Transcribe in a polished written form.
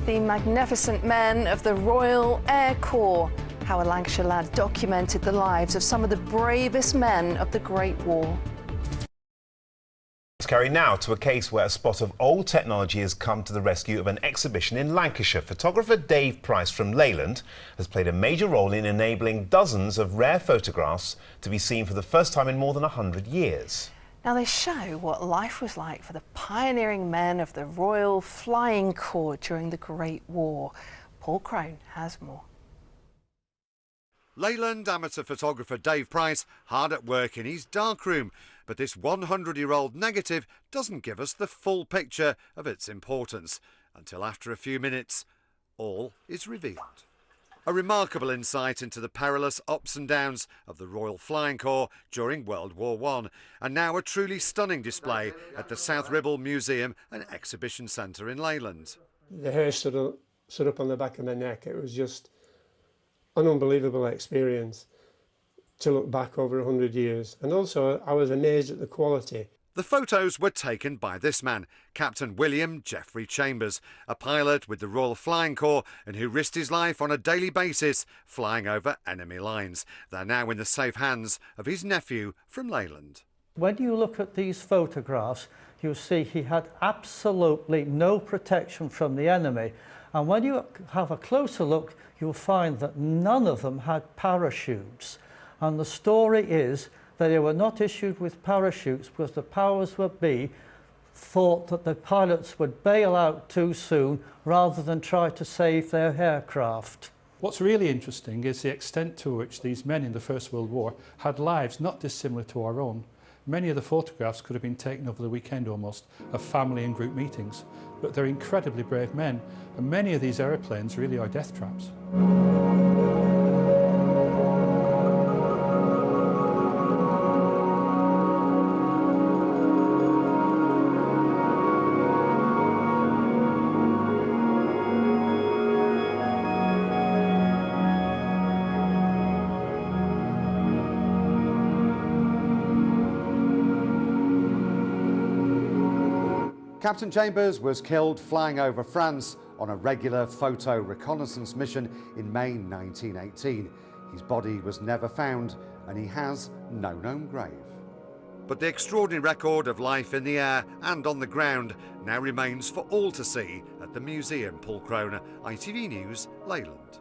The magnificent men of the Royal Air Corps. How a Lancashire lad documented the lives of some of the bravest men of the Great War. Let's carry now to a case where a spot of old technology has come to the rescue of an exhibition in Lancashire. Photographer Dave Price from Leyland has played a major role in enabling dozens of rare photographs to be seen for the first time in more than 100 years. Now they show what life was like for the pioneering men of the Royal Flying Corps during the Great War. Paul Crone has more. Leyland amateur photographer Dave Price hard at work in his darkroom, but this 100-year-old negative doesn't give us the full picture of its importance until after a few minutes all is revealed. A remarkable insight into the perilous ups and downs of the Royal Flying Corps during World War I, and now a truly stunning display at the South Ribble Museum and Exhibition Centre in Leyland. The hair stood up on the back of my neck. It was just an unbelievable experience to look back over 100 years. And also I was amazed at the quality. The photos were taken by this man, Captain William Geoffrey Chambers, a pilot with the Royal Flying Corps and who risked his life on a daily basis flying over enemy lines. They're now in the safe hands of his nephew from Leyland. When you look at these photographs, you'll see he had absolutely no protection from the enemy. And when you have a closer look, you'll find that none of them had parachutes. And the story is that they were not issued with parachutes because the powers that be thought that the pilots would bail out too soon rather than try to save their aircraft. What's really interesting is the extent to which these men in the First World War had lives not dissimilar to our own. Many of the photographs could have been taken over the weekend almost, of family and group meetings. But they're incredibly brave men, and many of these aeroplanes really are death traps. Captain Chambers was killed flying over France on a regular photo reconnaissance mission in May 1918. His body was never found and he has no known grave. But the extraordinary record of life in the air and on the ground now remains for all to see at the museum. Paul Crone, ITV News, Leyland.